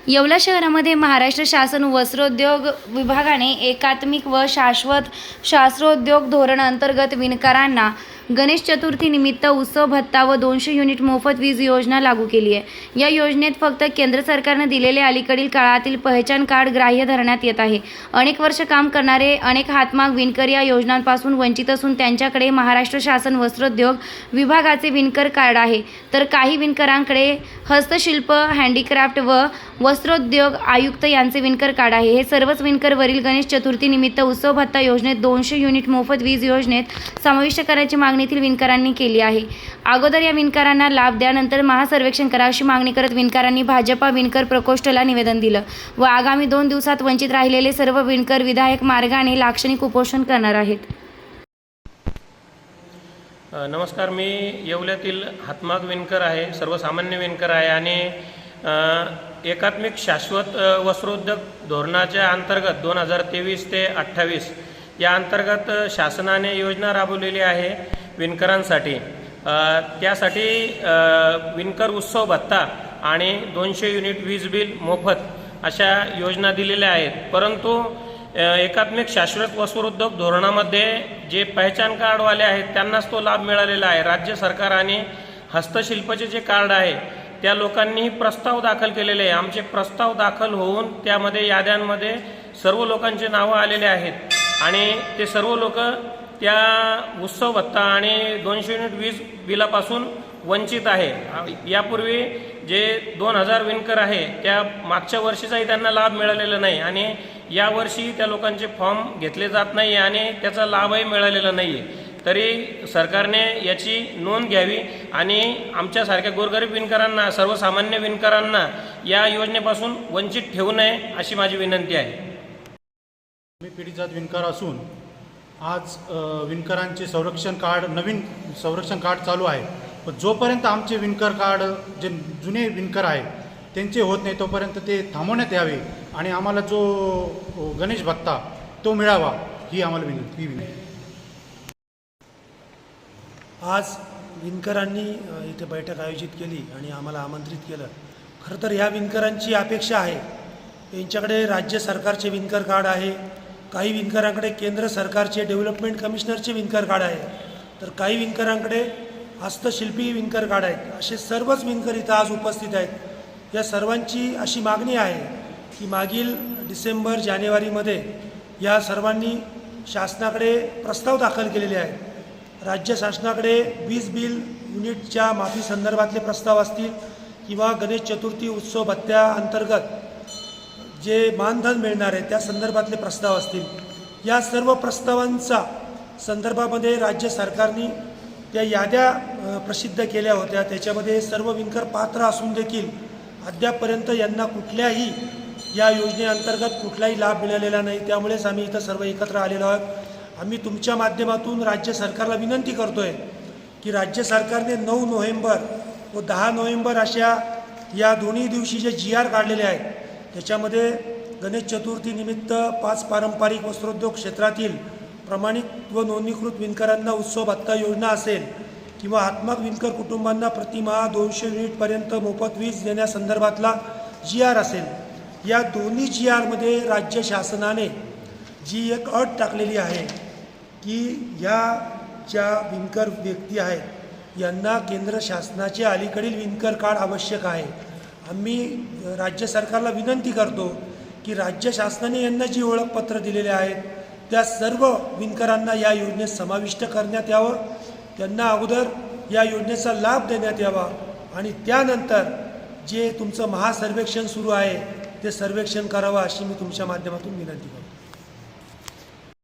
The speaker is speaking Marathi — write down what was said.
येवला शहरामध्ये महाराष्ट्र शासन वस्त्रोद्योग विभागाने एकात्मिक व शाश्वत शास्त्रोद्योग धोरण अंतर्गत विणकरांना गणेश चतुर्थी निमित्त उत्सव भत्ता व 200 युनिट मोफत वीज योजना लागू केली आहे। या योजनेत फक्त केंद्र सरकारने दिलेले अलीकडील काळातील पहचान कार्ड ग्राह्य धरण्यात येत आहे। अनेक वर्ष काम करणारे अनेक हातमाग विणकर या योजनांपासून वंचित असून त्यांच्याकडे महाराष्ट्र शासन वस्त्रोद्योग विभागाचे विणकर कार्ड आहे, तर काही विणकरांकडे हस्तशिल्प, हँडीक्राफ्ट व वस्त्रोद्योग आयुक्त यांचे विणकर कार्ड आहे। हे सर्वच विणकर वरील गणेश चतुर्थी निमित्त उत्सव भत्ता योजनेत 200 युनिट मोफत वीज योजनेत समाविष्ट करायची मागणी येथील विणकरांनी केली आहे। अगोदर या विणकरांना लाभ द्या, नंतर महासर्वेक्षण करा अशी मागणी करत विणकरांनी भाजपा विणकर प्रकोष्ठला निवेदन दिलं व आगामी 2 दिवसात वंचित राहिलेले सर्व विणकर विधायक मार्गाने लाक्षणिक उपोषण करणार आहेत। नमस्कार, मी येवल्यातील हातमाग विणकर आहे, सर्वसामान्य विणकर आहे आणि एकात्मिक शाश्वत वस्त्रोद्योग धोरणाच्या अंतर्गत 2023 ते 28 या अंतर्गत शासनाने योजना राबवलेली आहे विणकरांसाठी। त्यासाठी विणकर उत्सव भत्ता आणि 200 युनिट वीज बिल मोफत अशा योजना दिलेल्या आहेत। परंतु एकात्मिक शाश्वत वस्त्रोद्योग धोरणामध्ये जे पहचान कार्डवाले आहेत त्यांनाच तो लाभ मिळालेला आहे। राज्य सरकार आणि हस्तशिल्पाचे जे कार्ड आहे त्या लोकांनी प्रस्ताव दाखल केलेले आहे। आमचे प्रस्ताव दाखल होऊन त्यामध्ये याद्यांमध्ये सर्व लोकांचे नावं आलेले आहेत आणि ते सर्व लोक त्या उत्सव भत्ता आणि 200 युनिट वीज बिलापासून वंचित आहे। यापूर्वी जे 2000 विणकर आहे त्या मागच्या वर्षीचाही त्यांना लाभ मिळालेला नाही आणि यावर्षी त्या लोकांचे फॉर्म घेतले जात नाही आणि त्याचा लाभही मिळालेला नाही आहे। तरी सरकारने याची नोंद घ्यावी आणि आमच्यासारख्या गोरगरीब विणकरांना, सर्वसामान्य विणकरांना या योजनेपासून वंचित ठेवू नये अशी माझी विनंती आहे। मी पिढीजात विणकर असून आज विणकरांचे नवीन संरक्षण कार्ड चालू आहे, पण जोपर्यंत आमचे विणकर कार्ड जे जुने विणकर आहे त्यांचे होत नाही तोपर्यंत ते थांबवण्यात यावे आणि आम्हाला जो गणेश भत्ता तो मिळावा ही आम्हाला विनंती। आज विणकरांनी इथे बैठक आयोजित केली आणि आम्हाला आमंत्रित केलं। खरं तर ह्या विणकरांची अपेक्षा आहे, यांच्याकडे राज्य सरकारचे विणकर कार्ड आहे, काही विणकरांकडे केंद्र सरकारचे डेव्हलपमेंट कमिशनरचे विणकर कार्ड आहे, तर काही विणकरांकडे हस्तशिल्पी विणकर कार्ड आहेत। असे सर्वच विणकर इथं आज उपस्थित आहेत। या सर्वांची अशी मागणी आहे की मागील डिसेंबर जानेवारीमध्ये या सर्वांनी शासनाकडे प्रस्ताव दाखल केलेले आहेत। राज्य शासनाकडे वीज बिल युनिटच्या माफी संदर्भातले प्रस्ताव असतील किंवा गणेश चतुर्थी उत्सव भत्त्या अंतर्गत जे मानधन मिळणार आहे त्या संदर्भातले प्रस्ताव असतील, या सर्व प्रस्तावांचा संदर्भामध्ये राज्य सरकारने त्या याद्या प्रसिद्ध केल्या होत्या। त्याच्यामध्ये सर्व विणकर पात्र असून देखील अद्यापपर्यंत यांना कुठल्याही या योजनेअंतर्गत कुठलाही लाभ मिळालेला नाही। त्यामुळेच आम्ही इथं सर्व एकत्र आलेलो आहोत। आम्ही तुमच्या माध्यमातून राज्य सरकारला विनंती करतो आहे की राज्य सरकारने 9 नोव्हेंबर व 10 नोव्हेंबर अशा या दोन्ही दिवशी जे GR काढलेले आहेत त्याच्यामध्ये गणेश चतुर्थीनिमित्त 5 पारंपरिक वस्त्रोद्योग क्षेत्रातील प्रमाणित व नोंदणीकृत विणकरांना उत्सव भत्ता योजना असेल किंवा हातमाग विणकर कुटुंबांना प्रतिमाह 200 युनिटपर्यंत मोफत वीज देण्यासंदर्भातला GR असेल। या दोन्ही GRमध्ये राज्य शासनाने जी एक अट टाकलेली आहे की ह्या ज्या विणकर व्यक्ती आहेत यांना केंद्र शासनाचे अलीकडील विणकर कार्ड आवश्यक आहे। आम्ही राज्य सरकारला विनंती करतो की राज्य शासनाने यांना जी ओळखपत्र दिलेले आहेत त्या सर्व विणकरांना या योजनेत समाविष्ट करण्यात यावं, त्यांना अगोदर या योजनेचा लाभ देण्यात यावा आणि त्यानंतर जे तुमचं महासर्वेक्षण सुरू आहे ते सर्वेक्षण करावं अशी मी तुमच्या माध्यमातून विनंती करतो।